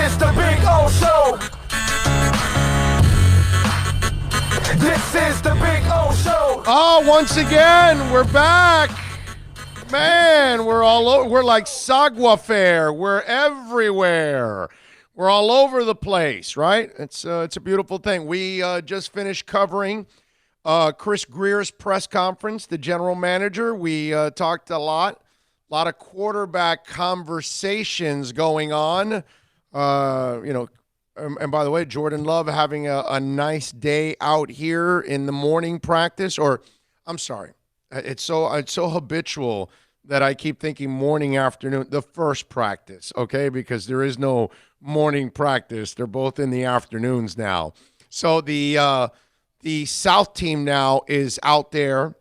is the Big O Show. This is the Big O Show. Oh, once again, we're back. Man, we're all over. We're like Sagwa Fair. We're everywhere. We're all over the place, right? It's a beautiful thing. We just finished covering Chris Grier's press conference, the general manager. We talked a lot of quarterback conversations going on. And by the way, Jordan Love having a nice day out here in the morning practice, or I'm sorry, it's so habitual that I keep thinking morning, afternoon, the first practice, okay? Because there is no morning practice. They're both in the afternoons now. So the South team now is out there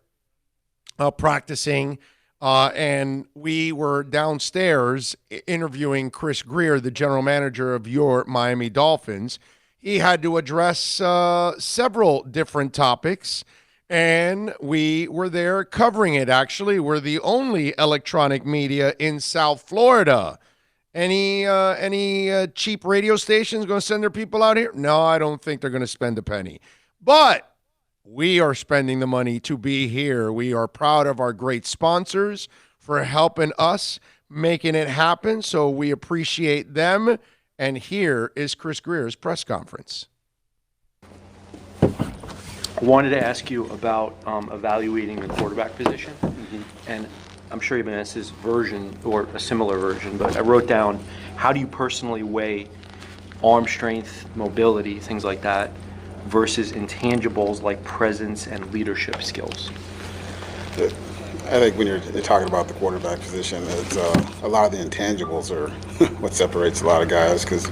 practicing, and we were downstairs interviewing Chris Grier, the general manager of your Miami Dolphins. He had to address several different topics, and we were there covering it, actually. We're the only electronic media in South Florida. Any cheap radio stations going to send their people out here? No, I don't think they're going to spend a penny. But we are spending the money to be here. We are proud of our great sponsors for helping us, making it happen. So we appreciate them. And here is Chris Grier's press conference. I wanted to ask you about evaluating the quarterback position. And I'm sure you've been asked this version or a similar version, but I wrote down, how do you personally weigh arm strength, mobility, things like that, versus intangibles like presence and leadership skills? I think when you're talking about the quarterback position, it's a lot of the intangibles are what separates a lot of guys, because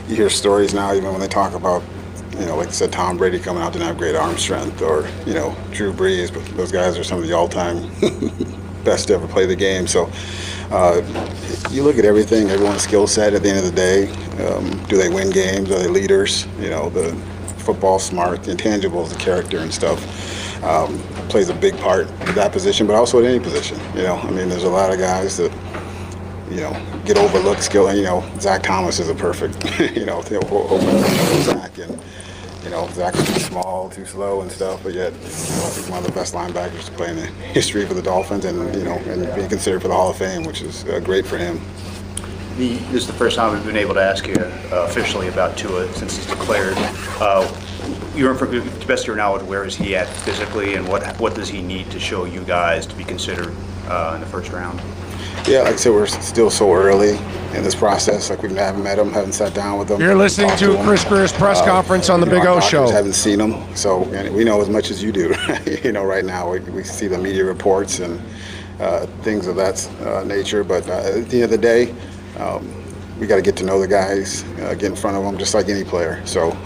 you hear stories now, even when they talk about, like I said, Tom Brady coming out didn't have great arm strength, or, Drew Brees, but those guys are some of the all-time best to ever play the game. So you look at everything, everyone's skill set at the end of the day. Do they win games? Are they leaders? The football smart, the intangibles, the character and stuff plays a big part of that position, but also at any position. There's a lot of guys that, get overlooked skill. Zach Thomas is a perfect, Zach, and, Zach's too small, too slow and stuff, but yet, he's one of the best linebackers to play in the history for the Dolphins, and, and being considered for the Hall of Fame, which is great for him. This is the first time we've been able to ask you officially about Tua since he's declared. To the best of your knowledge, where is he at physically, and what does he need to show you guys to be considered in the first round? Yeah, like I said, we're still so early in this process. Like, we haven't met him, haven't sat down with him. You're listening to Chris Grier's press conference on the Big O Show. Haven't seen him, so we know as much as you do. Right now we see the media reports and things of that nature. But at the end of the day, we got to get to know the guys, get in front of them, just like any player. So,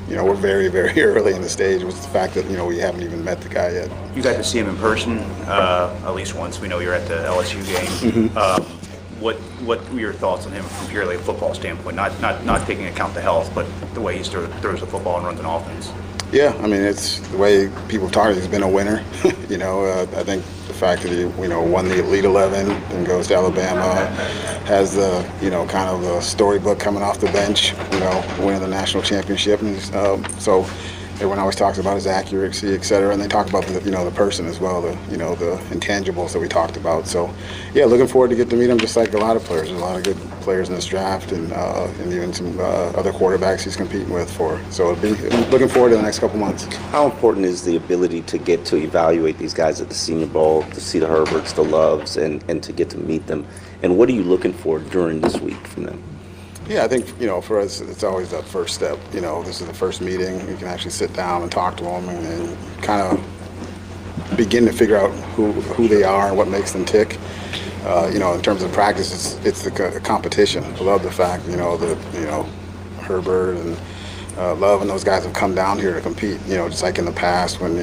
we're very, very early in the stage with the fact that, we haven't even met the guy yet. You got to see him in person at least once. We know you're at the LSU game. Mm-hmm. What were your thoughts on him from purely a football standpoint? Not taking into account the health, but the way he throws the football and runs an offense. Yeah, it's the way people talk. He's been a winner. I think the fact that he, won the Elite 11, then goes to Alabama, has the, kind of the storybook coming off the bench, winning the national championship, and so everyone always talks about his accuracy, et cetera, and they talk about the, the person as well, the intangibles that we talked about. So, yeah, looking forward to get to meet him, just like a lot of players. There's a lot of good players in this draft, and even some other quarterbacks he's competing with for. So looking forward to the next couple months. How important is the ability to get to evaluate these guys at the Senior Bowl, to see the Herberts, the Loves, and to get to meet them? And what are you looking for during this week from them? Yeah, I think, for us, it's always that first step. This is the first meeting. You can actually sit down and talk to them and kind of begin to figure out who they are and what makes them tick. In terms of practice, it's the competition. I love the fact, Herbert and Love and those guys have come down here to compete, just like in the past when,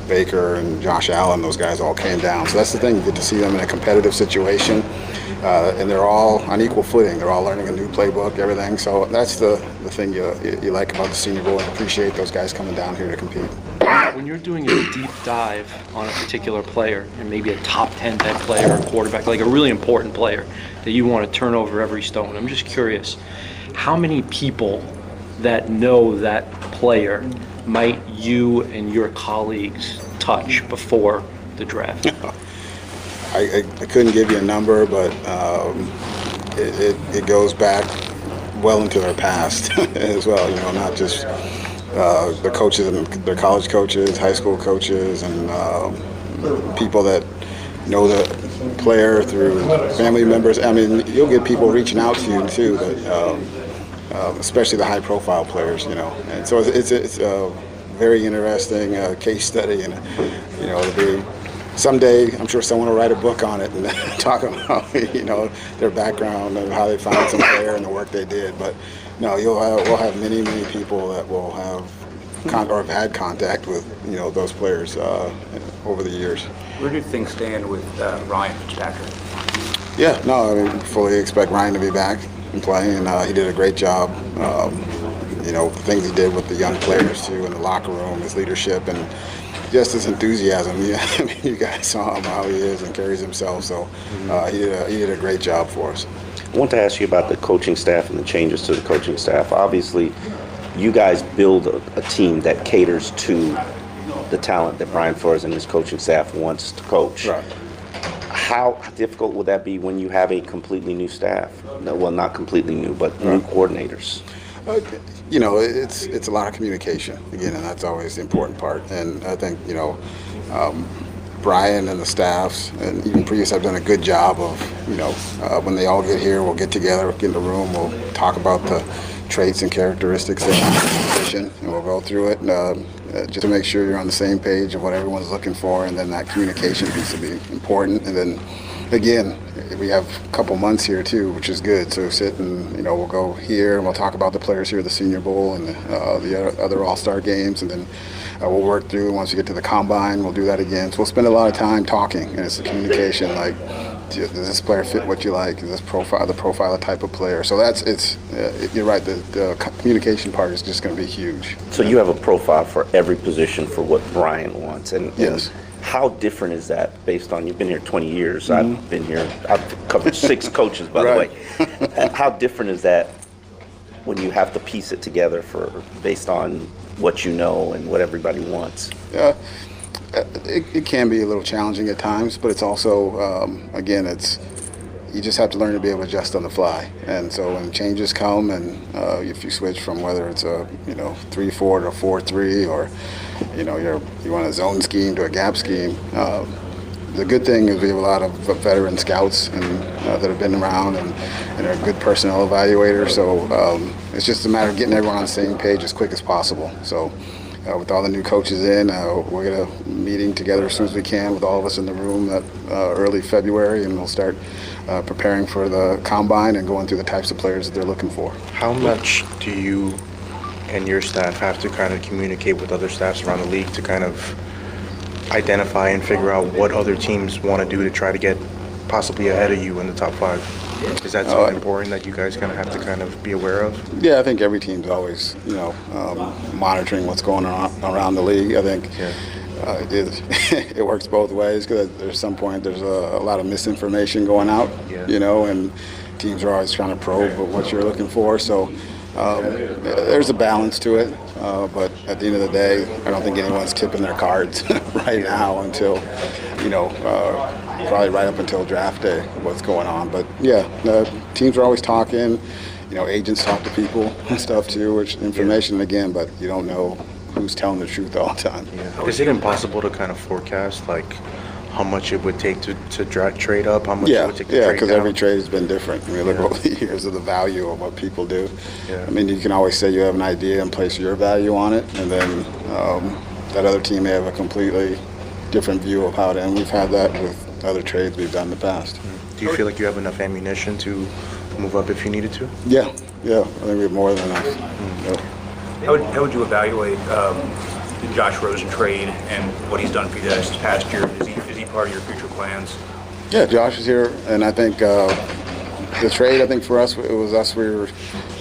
Baker and Josh Allen, those guys all came down. So that's the thing, you get to see them in a competitive situation. And they're all on equal footing. They're all learning a new playbook, everything. So that's the thing you like about the Senior Bowl, and appreciate those guys coming down here to compete. when you're doing a deep dive on a particular player, and maybe a top 10 type player, or quarterback, like a really important player that you want to turn over every stone, I'm just curious, how many people that know that player might you and your colleagues touch before the draft? I couldn't give you a number, but it goes back well into their past as well. You know, not just the coaches and their college coaches, high school coaches, and people that know the player through family members. I mean, you'll get people reaching out to you too, but especially the high-profile players. You know, and so it's a very interesting case study, and you know, it'll be. Someday, I'm sure someone will write a book on it and talk about, you know, their background and how they found some player and the work they did. But no, we'll have many people that will have or have had contact with, you know, those players over the years. Where do things stand with Ryan Fitzpatrick? Yeah, no, I mean, fully expect Ryan to be back and play, and he did a great job. You know, the things he did with the young players too in the locker room, his leadership, and just his enthusiasm. Yeah, I mean, you guys saw him how he is and carries himself. So he did a great job for us. I want to ask you about the coaching staff and the changes to the coaching staff. Obviously, you guys build a team that caters to the talent that Brian Flores and his coaching staff wants to coach. Right. How difficult would that be when you have a completely new staff? No, well, not completely new, but new coordinators. You know, it's a lot of communication again, and that's always the important part. And I think, you know, Brian and the staffs and even Prius have done a good job of, you know, when they all get here, we'll get together, get in the room, we'll talk about the traits and characteristics of the position, and we'll go through it just to make sure you're on the same page of what everyone's looking for, and then that communication piece will be important. And then again, we have a couple months here too, which is good. So sit and, you know, we'll go here and we'll talk about the players here at the Senior Bowl and the other All-Star games, and then we'll work through. Once we get to the Combine, we'll do that again. So we'll spend a lot of time talking, and it's the communication. Like, does this player fit what you like? Is this profile the type of player? So you're right. The communication part is just going to be huge. So you have a profile for every position for what Brian wants, and yes. How different is that based on, you've been here 20 years, I've been here, I've covered 6 coaches, by the way. How different is that when you have to piece it together based on what you know and what everybody wants? It can be a little challenging at times, but it's also, again, you just have to learn to be able to adjust on the fly. And so when changes come, and if you switch from whether it's a 3-4 to a 4-3, or you want a zone scheme to a gap scheme, the good thing is we have a lot of veteran scouts and that have been around and are good personnel evaluators. So it's just a matter of getting everyone on the same page as quick as possible. So with all the new coaches in, we're going to meeting together as soon as we can with all of us in the room early February, and we'll start preparing for the Combine and going through the types of players that they're looking for. How much do you and your staff have to kind of communicate with other staffs around the league to kind of identify and figure out what other teams want to do to try to get possibly ahead of you in the top 5? Is that something important that you guys kind of have to kind of be aware of? Yeah, I think every team's always, monitoring what's going on around the league. I think it works both ways, because there's some point there's a lot of misinformation going out, and teams are always trying to probe what you're looking for. So there's a balance to it, but at the end of the day, I don't think anyone's tipping their cards right now until, probably right up until draft day, what's going on. But yeah, the teams are always talking. Agents talk to people and stuff too, which information again, but you don't know who's telling the truth all the time. Yeah. Is it impossible to kind of forecast how much it would take to trade up? How much it would take to trade down? Because every trade has been different. I mean, look over the years of the value of what people do. Yeah. I mean, you can always say you have an idea and place your value on it, and then that other team may have a completely different view of how to. And we've had that with other trades we've done in the past. Do you feel like you have enough ammunition to move up if you needed to? Yeah. I think we have more than enough. How would you evaluate the Josh Rosen trade and what he's done for you this past year? Is he part of your future plans? Yeah, Josh is here, and I think the trade, I think for us, it was us. We were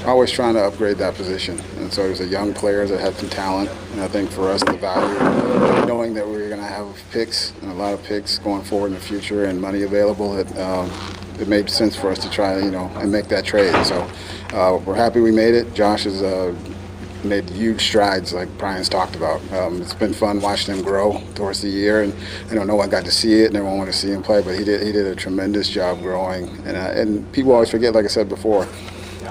always trying to upgrade that position, and so it was a young player that had some talent. And I think for us, the value, knowing that we were going to have picks and a lot of picks going forward in the future and money available, it made sense for us to try, and make that trade. So we're happy we made it. Josh has made huge strides, like Brian's talked about. It's been fun watching him grow towards the year, and no one got to see it, and everyone wanted to see him play, but he did a tremendous job growing. And people always forget, like I said before,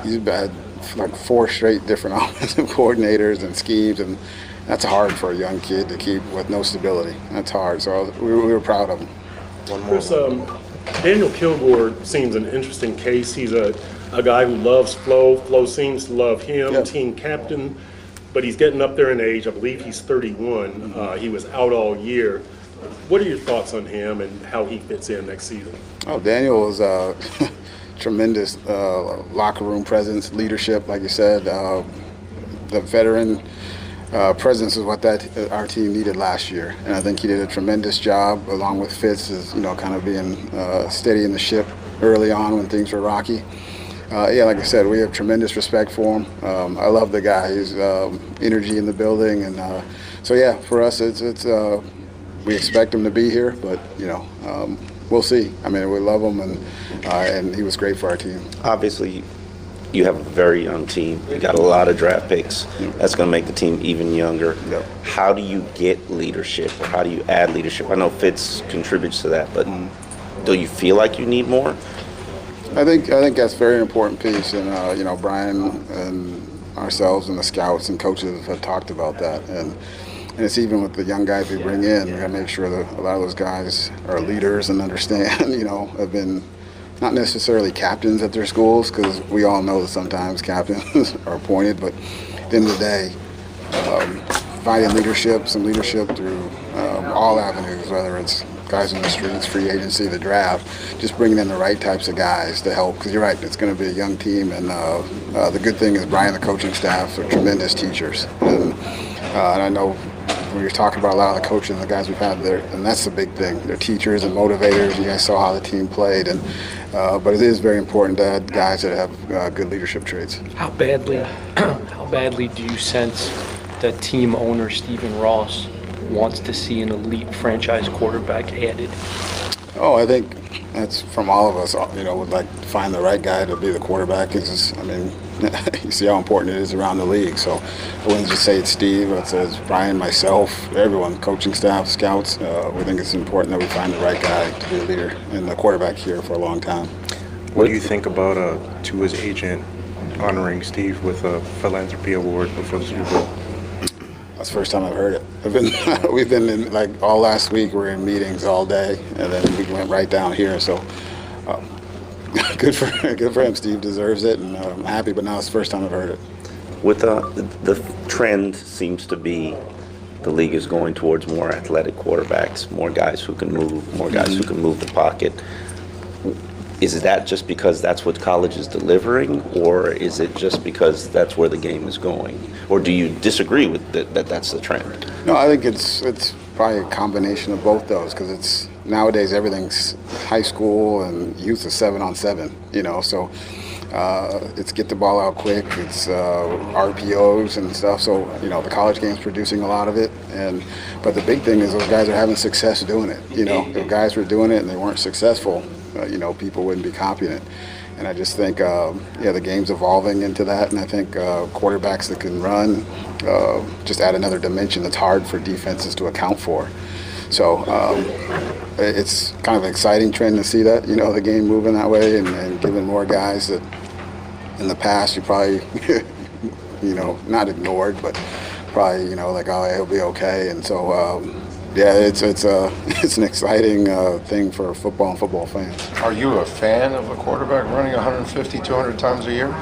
he's had like 4 straight different offensive coordinators and schemes, and that's hard for a young kid to keep with no stability. That's hard. So we were proud of him. Chris, Daniel Kilgore seems an interesting case. He's a guy who loves Flo. Flo seems to love him, Yep. team captain, but he's getting up there in age. I believe he's 31. He was out all year. What are your thoughts on him and how he fits in next season? Oh, Daniel is a tremendous locker room presence, leadership, like you said. The veteran presence is what our team needed last year, and I think he did a tremendous job, along with Fitz, as kind of being steady in the ship early on when things were rocky. Like I said, we have tremendous respect for him. I love the guy. He's energy in the building, and for us, it's we expect him to be here, but we'll see. I mean, we love him, and he was great for our team. Obviously, you have a very young team. You got a lot of draft picks. That's going to make the team even younger. Yep. How do you get leadership, or how do you add leadership? I know Fitz contributes to that, but do you feel like you need more? I think that's a very important piece, and Brian and ourselves and the scouts and coaches have talked about that, and it's even with the young guys we bring in. We got to make sure that a lot of those guys are leaders and understand. Have been not necessarily captains at their schools, because we all know that sometimes captains are appointed, but at the end of the day, finding some leadership through all avenues, whether it's guys in the streets, free agency, the draft, just bringing in the right types of guys to help, because you're right, it's going to be a young team, and the good thing is Brian, the coaching staff, are tremendous teachers, and I know when you're talking about a lot of the coaches and the guys we've had there, and that's the big thing. They're teachers and motivators. You guys saw how the team played, and but it is very important to have guys that have good leadership traits. How badly do you sense that team owner Stephen Ross wants to see an elite franchise quarterback added? Oh, I think that's from all of us. Would like to find the right guy to be the quarterback. You see how important it is around the league. So I wouldn't just say it's Steve. It says Brian, myself, everyone, coaching staff, scouts. We think it's important that we find the right guy to be a leader and the quarterback here for a long time. What do you think about Tua's agent honoring Steve with a philanthropy award before the Super Bowl? That's the first time I've heard it. We've been in, like, all last week. We're in meetings all day, and then we went right down here. So good for him. Steve deserves it, and I'm happy. But now it's the first time I've heard it. With the trend seems to be the league is going towards more athletic quarterbacks, more guys who can move, more guys who can move the pocket. Is that just because that's what college is delivering, or is it just because that's where the game is going? Or do you disagree with that that's the trend? No, I think it's probably a combination of both those, because it's nowadays everything's high school and youth is 7-on-7, so it's get the ball out quick, it's RPOs and stuff, so the college game's producing a lot of it, but the big thing is those guys are having success doing it. If guys were doing it and they weren't successful, people wouldn't be copying it. And I just think, the game's evolving into that, and I think quarterbacks that can run just add another dimension that's hard for defenses to account for. So it's kind of an exciting trend to see that, the game moving that way, and giving more guys that in the past you probably, not ignored, but probably, like, oh, he'll be okay. And so, it's an exciting thing for football and football fans. Are you a fan of a quarterback running 150, 200 times a year?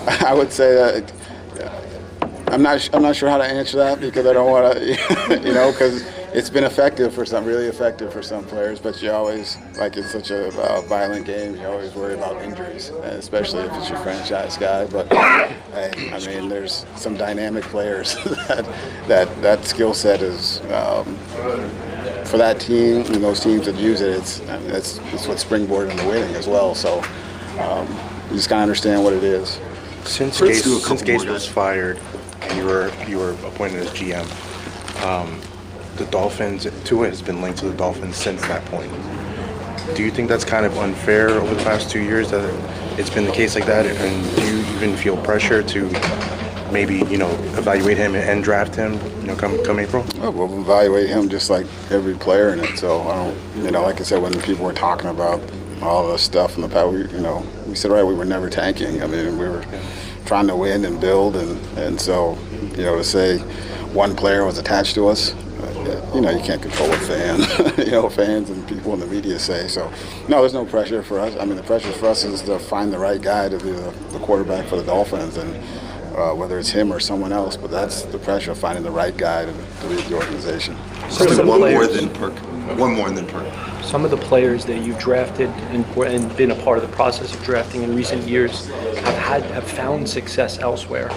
I would say that I'm not sure how to answer that, because I don't want to, because it's been really effective for some players, but you always, like, it's such a violent game, you always worry about injuries, especially if it's your franchise guy. But hey, there's some dynamic players that skill set is for that team and those teams that use it, it's what springboarded into winning as well. So you just gotta understand what it is. Since Let's do a Gase, couple since Gase more, was guys. fired and you were appointed as GM, the Dolphins, Tua has been linked to the Dolphins since that point. Do you think that's kind of unfair over the past 2 years that it's been the case like that? And do you even feel pressure to maybe, evaluate him and draft him, come April? Well, we'll evaluate him just like every player in it. So I don't, like I said, when people were talking about all the stuff in the past, we said, right, we were never tanking. I mean, we were trying to win and build, and so, to say one player was attached to us, you can't control what fans and people in the media say. So, no, there's no pressure for us. I mean, the pressure for us is to find the right guy to be the quarterback for the Dolphins, and whether it's him or someone else. But that's the pressure of finding the right guy to lead the organization. Some of the One more players- than Perk. One more than Perk. Some of the players that you've drafted and been a part of the process of drafting in recent years have found success elsewhere,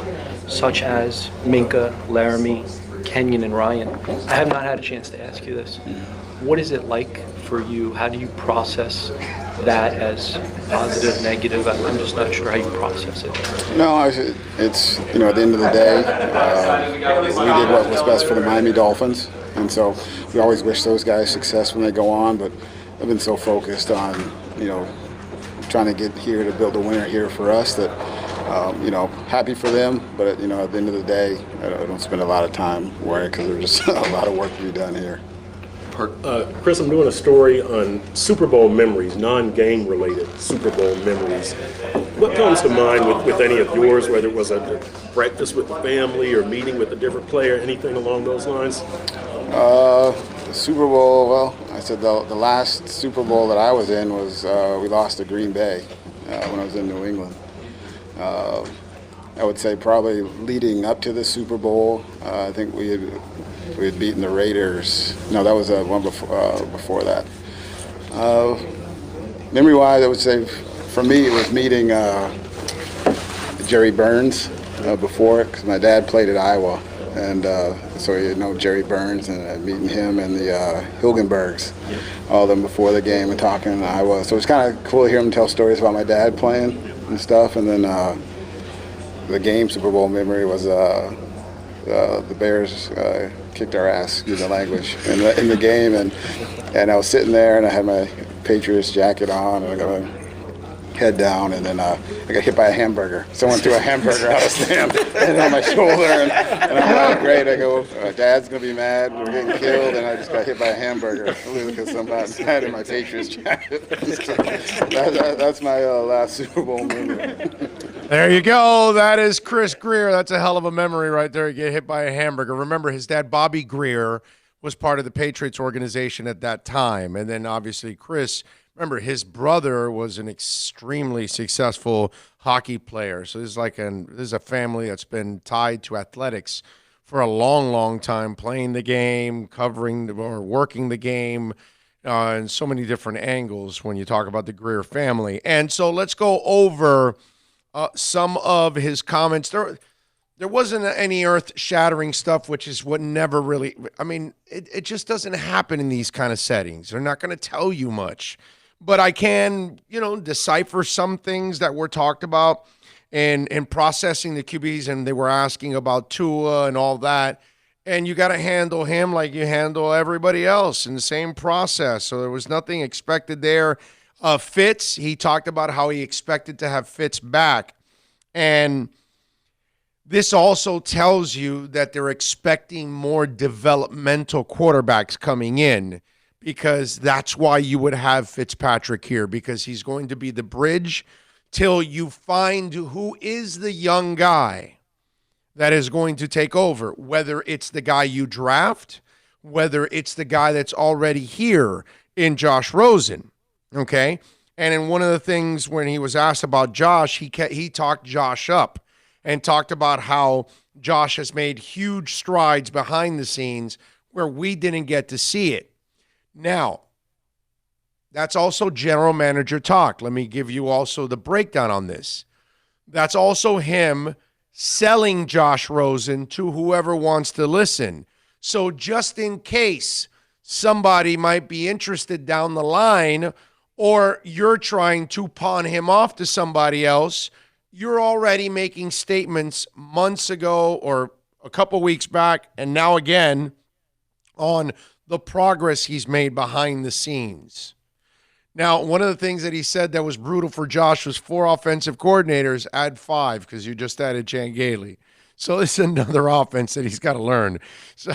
such as Minka, Laramie, Kenyon, and Ryan. I have not had a chance to ask you this. What is it like for you? How do you process that as positive, negative? I'm just not sure how you process it. No, it's at the end of the day, we did what was best for the Miami Dolphins, and so we always wish those guys success when they go on. But I've been so focused on trying to get here to build a winner here for us that happy for them. But at the end of the day, I don't spend a lot of time worrying because there's just a lot of work to be done here. Chris, I'm doing a story on Super Bowl memories, non-game related Super Bowl memories. What comes to mind with any of yours, whether it was a breakfast with the family or meeting with a different player, anything along those lines? The Super Bowl, well, I said the last Super Bowl that I was in was we lost to Green Bay when I was in New England. I would say probably leading up to the Super Bowl, I think we had beaten the Raiders. No, that was one before that. Memory-wise, I would say for me it was meeting Jerry Burns before it, because my dad played at Iowa, and so you know Jerry Burns, and meeting him and the Hilgenbergs, all of them before the game and talking in Iowa. So it's kind of cool to hear him tell stories about my dad playing and stuff. And then the game Super Bowl memory was the Bears kicked our ass, excuse the language, in the game, and I was sitting there and I had my Patriots jacket on and I got my head down, and then I got hit by a hamburger. Someone threw a hamburger out of stand and on my shoulder, and I'm like, great. I go, Dad's gonna be mad. We're getting killed, and I just got hit by a hamburger because somebody had in my Patriots jacket. That's my last Super Bowl memory. There you go. That is Chris Grier. That's a hell of a memory right there. You get hit by a hamburger. Remember, his dad, Bobby Grier, was part of the Patriots organization at that time. And then obviously Chris, remember, his brother was an extremely successful hockey player. So this is a family that's been tied to athletics for a long, long time, playing the game, covering or working the game, in so many different angles when you talk about the Grier family. And so let's go over some of his comments. There wasn't any earth-shattering stuff, which is what never really – I mean, it just doesn't happen in these kind of settings. They're not going to tell you much. But I can, decipher some things that were talked about in processing the QBs, and they were asking about Tua and all that. And you got to handle him like you handle everybody else in the same process. So there was nothing expected there. Fitz, he talked about how he expected to have Fitz back. And this also tells you that they're expecting more developmental quarterbacks coming in, because that's why you would have Fitzpatrick here, because he's going to be the bridge till you find who is the young guy that is going to take over, whether it's the guy you draft, whether it's the guy that's already here in Josh Rosen, okay? And in one of the things when he was asked about Josh, he talked Josh up and talked about how Josh has made huge strides behind the scenes where we didn't get to see it. Now, that's also general manager talk. Let me give you also the breakdown on this. That's also him selling Josh Rosen to whoever wants to listen. So just in case somebody might be interested down the line, or you're trying to pawn him off to somebody else, you're already making statements months ago or a couple weeks back and now again on the progress he's made behind the scenes. Now, one of the things that he said that was brutal for Josh was 4 offensive coordinators, add 5 because you just added Chan Gailey. So this is another offense that he's got to learn. So,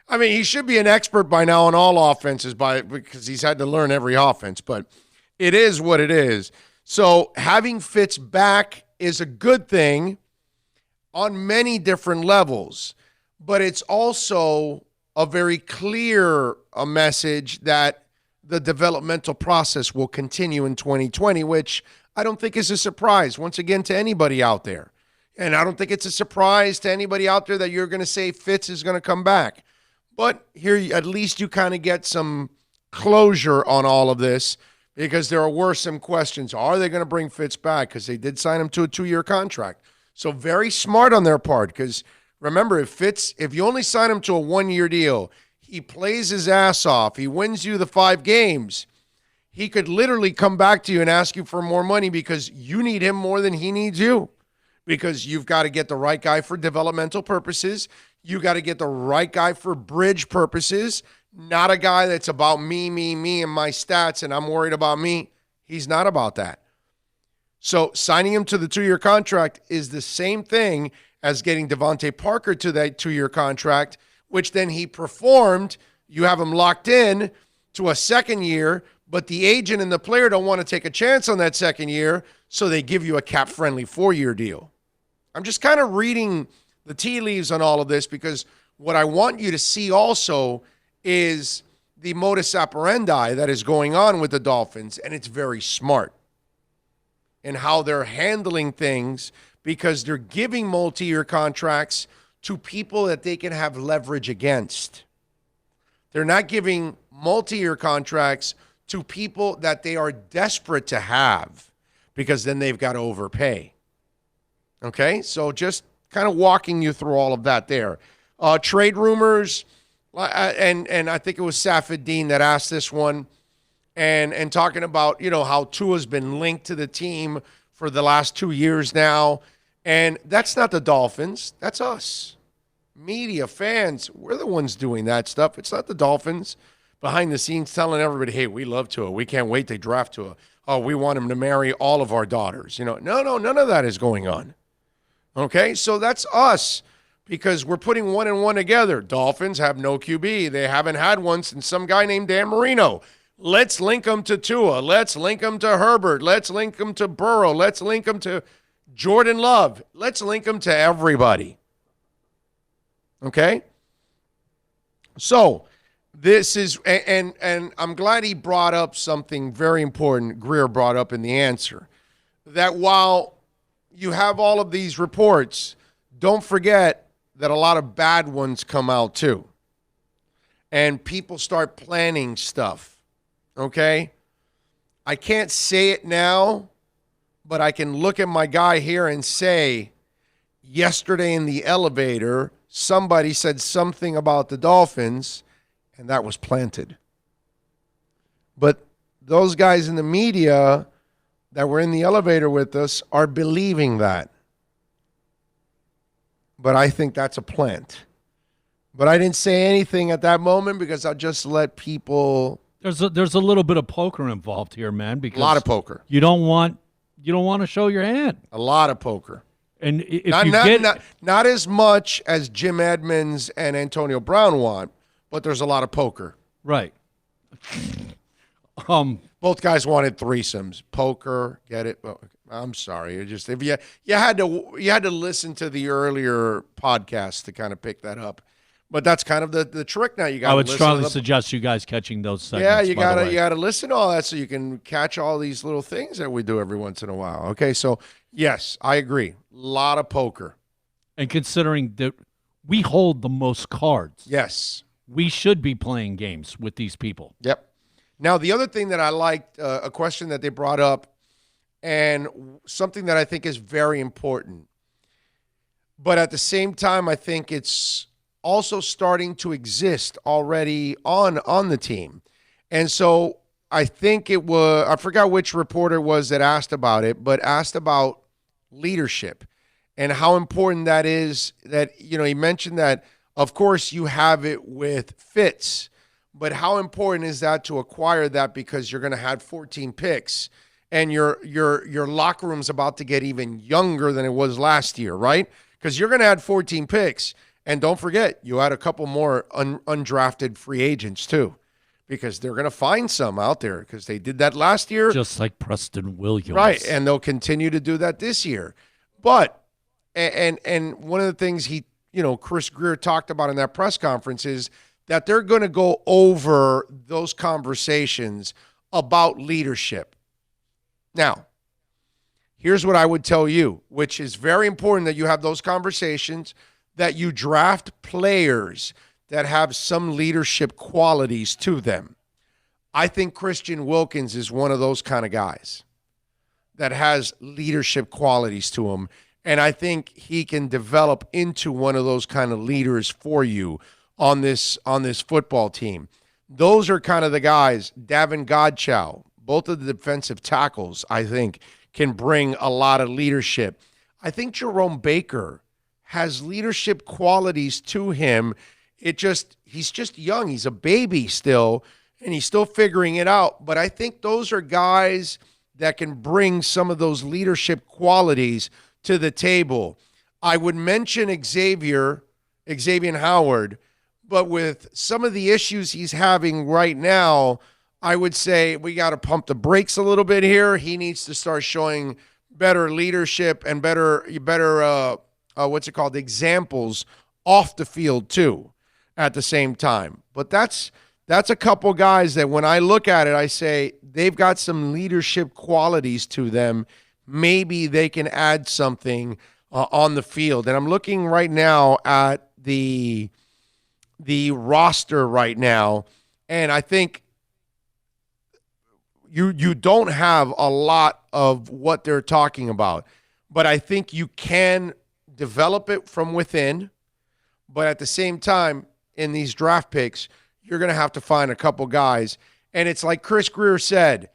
I mean, he should be an expert by now on all offenses because he's had to learn every offense, but it is what it is. So having Fitz back is a good thing on many different levels, but it's also a very clear message that the developmental process will continue in 2020, which I don't think is a surprise, once again, to anybody out there. And I don't think it's a surprise to anybody out there that you're going to say Fitz is going to come back. But here, at least you kind of get some closure on all of this, because there were some questions. Are they going to bring Fitz back? Because they did sign him to a 2-year contract. So very smart on their part, because remember, if you only sign him to a 1-year deal, he plays his ass off, he wins you the 5 games, he could literally come back to you and ask you for more money because you need him more than he needs you, because you've got to get the right guy for developmental purposes. You got to get the right guy for bridge purposes, not a guy that's about me, and my stats, and I'm worried about me. He's not about that. So signing him to the 2-year contract is the same thing as getting Devontae Parker to that 2-year contract, which then he performed. You have him locked in to a 2nd year, but the agent and the player don't want to take a chance on that 2nd year, so they give you a cap-friendly 4-year deal. I'm just kind of reading the tea leaves on all of this, because what I want you to see also is the modus operandi that is going on with the Dolphins, and it's very smart in how they're handling things, because they're giving multi-year contracts to people that they can have leverage against. They're not giving multi-year contracts to people that they are desperate to have, because then they've got to overpay. Okay? So just kind of walking you through all of that there. Trade rumors, and I think it was Safed Dean that asked this one, and talking about, how Tua's been linked to the team for the last 2 years now. And that's not the Dolphins. That's us. Media, fans, we're the ones doing that stuff. It's not the Dolphins behind the scenes telling everybody, hey, we love Tua. We can't wait to draft Tua. Oh, we want him to marry all of our daughters. No, none of that is going on. Okay, so that's us, because we're putting 1 and 1 together. Dolphins have no QB. They haven't had one since some guy named Dan Marino. Let's link them to Tua. Let's link them to Herbert. Let's link them to Burrow. Let's link them to Jordan Love. Let's link them to everybody. Okay? So this is, and I'm glad he brought up something very important, Grier brought up in the answer, that while you have all of these reports, don't forget that a lot of bad ones come out too. And people start planning stuff. Okay? I can't say it now, but I can look at my guy here and say, yesterday in the elevator, somebody said something about the Dolphins, and that was planted. But those guys in the media that were in the elevator with us are believing that. But I think that's a plant. But I didn't say anything at that moment, because I'll just let people. There's a little bit of poker involved here, man. Because a lot of poker. You don't want to show your hand. A lot of poker. And if not as much as Jim Edmonds and Antonio Brown want, but there's a lot of poker. Right. Both guys wanted threesomes. Poker, get it? Well, I'm sorry. It just, if you had to listen to the earlier podcast to kind of pick that up. But that's kind of the trick now. You got. I would strongly suggest you guys catching those segments. Yeah, you gotta listen to all that so you can catch all these little things that we do every once in a while. Okay, so yes, I agree. A lot of poker. And considering that we hold the most cards, yes, we should be playing games with these people. Yep. Now, the other thing that I liked, a question that they brought up, and something that I think is very important, but at the same time, I think it's also starting to exist already on the team. And so I think it was, I forgot which reporter it was that asked about it, but asked about leadership and how important that is. That, he mentioned that, of course, you have it with Fitz, but how important is that to acquire that, because you're going to have 14 picks and your locker room's about to get even younger than it was last year, right? Because you're going to add 14 picks. And don't forget, you had a couple more undrafted free agents too, because they're going to find some out there, because they did that last year. Just like Preston Williams. Right, and they'll continue to do that this year. But, and one of the things Chris Grier talked about in that press conference is that they're going to go over those conversations about leadership. Now, here's what I would tell you, which is very important, that you have those conversations, that you draft players that have some leadership qualities to them. I think Christian Wilkins is one of those kind of guys that has leadership qualities to him, and I think he can develop into one of those kind of leaders for you on this football team. Those are kind of the guys. Davin Godchow, both of the defensive tackles, I think, can bring a lot of leadership. I think Jerome Baker has leadership qualities to him. He's just young. He's a baby still, and he's still figuring it out. But I think those are guys that can bring some of those leadership qualities to the table. I would mention Xavier Howard, but with some of the issues he's having right now, I would say we got to pump the brakes a little bit here. He needs to start showing better leadership and better examples off the field too at the same time. But that's a couple guys that when I look at it, I say they've got some leadership qualities to them. Maybe they can add something on the field. And I'm looking right now at the roster right now, and I think you don't have a lot of what they're talking about, but I think you can develop it from within. But at the same time, in these draft picks, you're going to have to find a couple guys. And it's like Chris Grier said,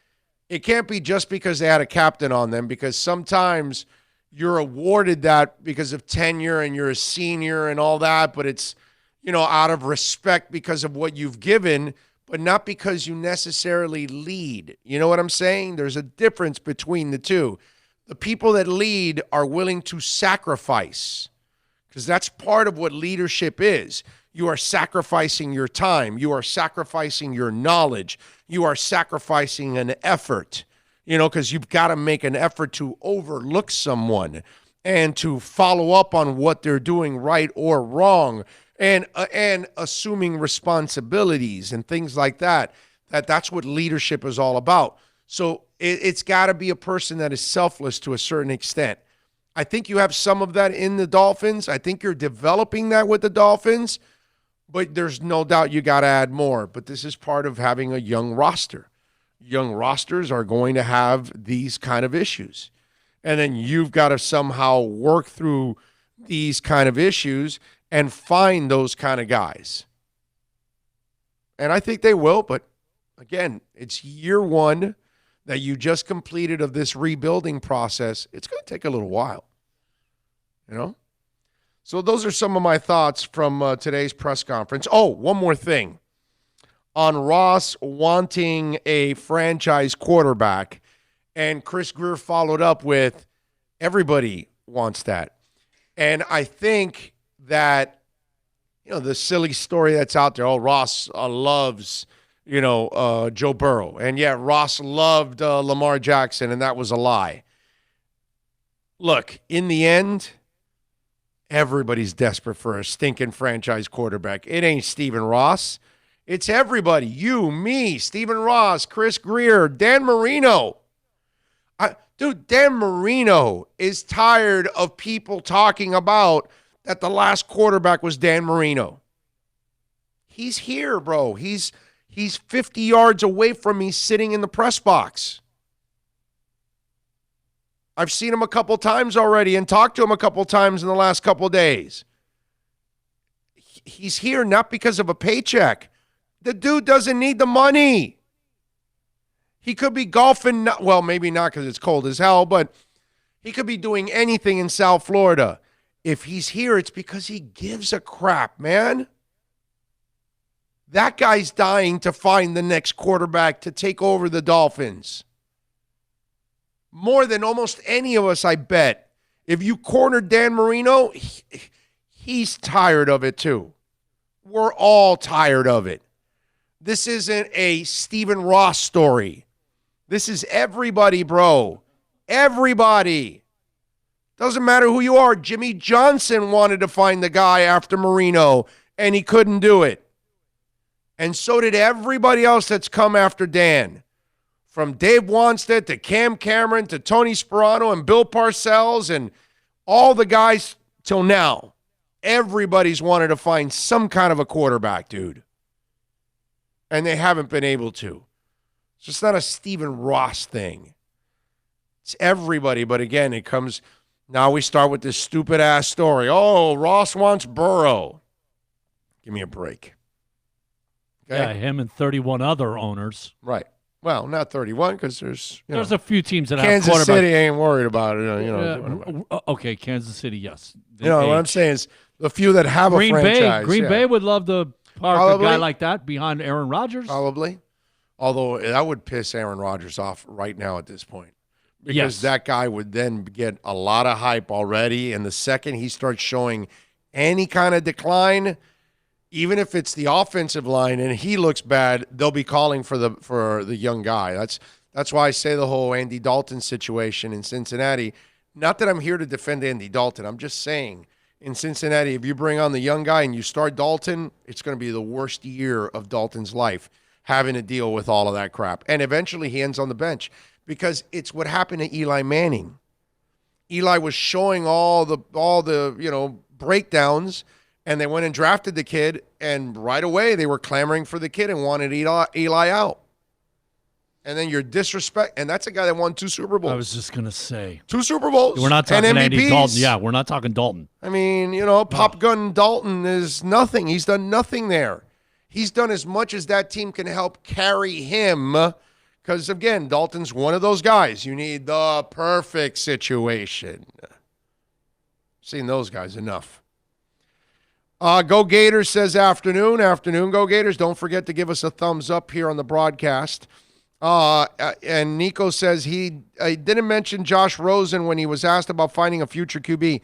it can't be just because they had a captain on them, because sometimes you're awarded that because of tenure and you're a senior and all that, but it's, out of respect because of what you've given, but not because you necessarily lead. You know what I'm saying? There's a difference between the two. The people that lead are willing to sacrifice, because that's part of what leadership is. You are sacrificing your time. You are sacrificing your knowledge. You are sacrificing an effort, because you've got to make an effort to overlook someone and to follow up on what they're doing right or wrong, and assuming responsibilities and things like that. That's what leadership is all about. So it's got to be a person that is selfless to a certain extent. I think you have some of that in the Dolphins. I think you're developing that with the Dolphins, but there's no doubt you got to add more. But this is part of having a young roster. Young rosters are going to have these kind of issues. And then you've got to somehow work through these kind of issues and find those kind of guys. And I think they will, but again, it's year one that you just completed of this rebuilding process. It's going to take a little while, So those are some of my thoughts from today's press conference. Oh, one more thing. On Ross wanting a franchise quarterback, and Chris Grier followed up with, everybody wants that. And I think that, the silly story that's out there, Ross loves, Joe Burrow. And yeah, Ross loved Lamar Jackson, and that was a lie. Look, in the end, everybody's desperate for a stinking franchise quarterback. It ain't Stephen Ross. It's everybody. You, me, Stephen Ross, Chris Grier, Dan Marino. Dan Marino is tired of people talking about that the last quarterback was Dan Marino. He's here, bro. He's 50 yards away from me sitting in the press box. I've seen him a couple times already and talked to him a couple times in the last couple days. he's here not because of a paycheck. The dude doesn't need the money. He could be golfing, well, maybe not because it's cold as hell, but he could be doing anything in South Florida. If he's here, it's because he gives a crap, man. That guy's dying to find the next quarterback to take over the Dolphins. More than almost any of us, I bet. If you cornered Dan Marino, he's tired of it too. We're all tired of it. This isn't a Stephen Ross story. This is everybody, bro. Everybody. Doesn't matter who you are. Jimmy Johnson wanted to find the guy after Marino, and he couldn't do it. And so did everybody else that's come after Dan. From Dave Wanstead to Cam Cameron to Tony Sperano and Bill Parcells and all the guys till now. Everybody's wanted to find some kind of a quarterback, dude. And they haven't been able to. It's just not a Stephen Ross thing. It's everybody. But again, it comes, now we start with this stupid-ass story. Oh, Ross wants Burrow. Give me a break. Okay? Yeah, him and 31 other owners. Right. Well, not 31 because there's a few teams that Kansas have quarterbacks. City ain't worried about it. Okay, Kansas City, yes. What I'm saying is the few that have Green a franchise. Green Bay would love to park a guy like that behind Aaron Rodgers. Probably. Although that would piss Aaron Rodgers off right now at this point. Because Yes. that guy would then get a lot of hype already. And the second he starts showing any kind of decline, even if it's the offensive line and he looks bad, they'll be calling for the young guy. That's why I say the whole Andy Dalton situation in Cincinnati. Not that I'm here to defend Andy Dalton. I'm just saying in Cincinnati, if you bring on the young guy and you start Dalton, it's going to be the worst year of Dalton's life, having to deal with all of that crap. And eventually he ends on the bench because it's what happened to Eli Manning. Eli was showing all the breakdowns, and they went and drafted the kid, and right away they were clamoring for the kid and wanted Eli out. And then you're disrespect, and that's a guy that won 2 Super Bowls. I was just going to say. 2 Super Bowls. We're not talking and Andy MVPs. Dalton. Yeah, we're not talking Dalton. I mean, Pop Gun Dalton is nothing. He's done nothing there. He's done as much as that team can help carry him because, again, Dalton's one of those guys. You need the perfect situation. Seen those guys enough. Go Gators says afternoon. Afternoon, Go Gators. Don't forget to give us a thumbs up here on the broadcast. And Nico says he didn't mention Josh Rosen when he was asked about finding a future QB.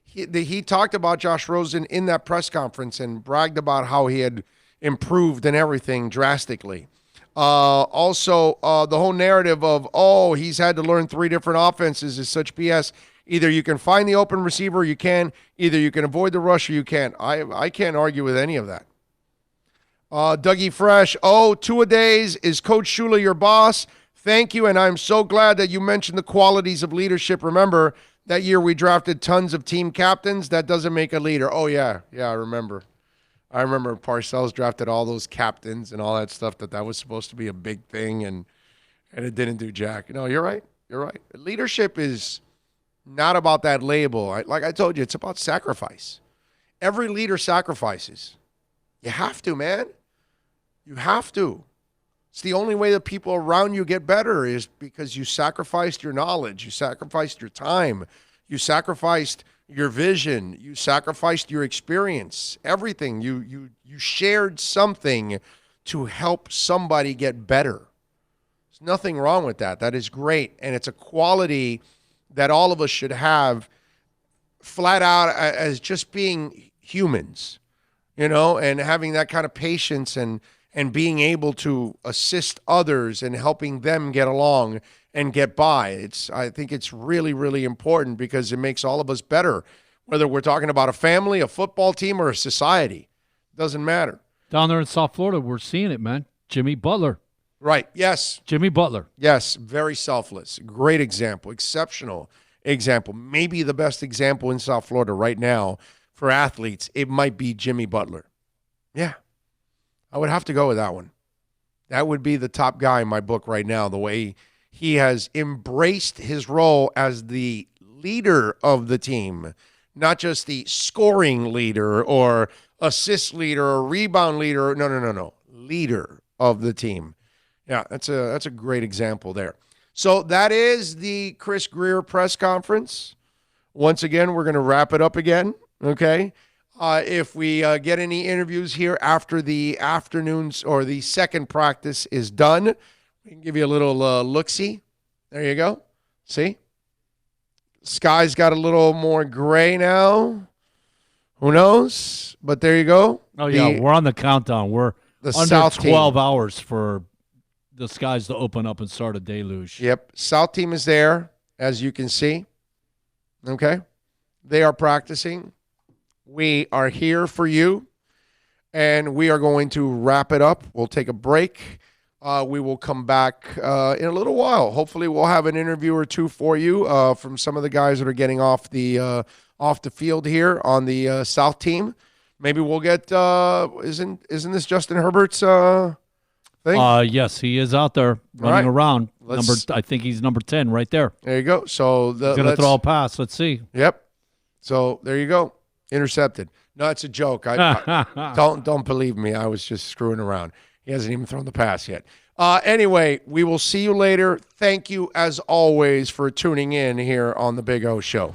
He talked about Josh Rosen in that press conference and bragged about how he had improved and everything drastically. Also, the whole narrative of, he's had to learn 3 different offenses is such BS. Either you can find the open receiver or you can. Either you can avoid the rush or you can't. I can't argue with any of that. Dougie Fresh, 2-a-days. Is Coach Shula your boss? Thank you, and I'm so glad that you mentioned the qualities of leadership. Remember, that year we drafted tons of team captains. That doesn't make a leader. Oh, yeah. Yeah, I remember. Parcells drafted all those captains and all that stuff, that was supposed to be a big thing, and it didn't do jack. No, you're right. You're right. Leadership is not about that label. Like I told you, it's about sacrifice. Every leader sacrifices. You have to, man. You have to. It's the only way that people around you get better is because you sacrificed your knowledge. You sacrificed your time. You sacrificed your vision. You sacrificed your experience. Everything. You shared something to help somebody get better. There's nothing wrong with that. That is great. And it's a quality that all of us should have flat out as just being humans, and having that kind of patience and being able to assist others and helping them get along and get by. I think it's really, really important because it makes all of us better, whether we're talking about a family, a football team, or a society. Doesn't matter. Down there in South Florida, we're seeing it, man. Jimmy Butler. Right, yes. Jimmy Butler. Yes, very selfless. Great example, exceptional example. Maybe the best example in South Florida right now for athletes, it might be Jimmy Butler. Yeah, I would have to go with that one. That would be the top guy in my book right now, the way he has embraced his role as the leader of the team, not just the scoring leader or assist leader or rebound leader. No. Leader of the team. Yeah, that's a great example there. So that is the Chris Grier press conference. Once again, we're going to wrap it up again, okay? If we get any interviews here after the afternoons or the second practice is done, we can give you a little look-see. There you go. See? Sky's got a little more gray now. Who knows? But there you go. Oh, yeah, we're on the countdown. We're the under South 12 team. hours for the skies to open up and start a deluge. Yep. South team is there, as you can see. Okay? They are practicing. We are here for you, and we are going to wrap it up. We'll take a break. We will come back in a little while. Hopefully, we'll have an interview or two for you from some of the guys that are getting off the field here on the South team. Maybe we'll get isn't this Justin Herbert's thing? Yes, he is out there running around. I think he's number 10 right there. There you go. So he's gonna throw a pass. Let's see. Yep. So there you go. Intercepted. No, it's a joke. I don't believe me. I was just screwing around. He hasn't even thrown the pass yet. Anyway, we will see you later. Thank you, as always, for tuning in here on the Big O Show.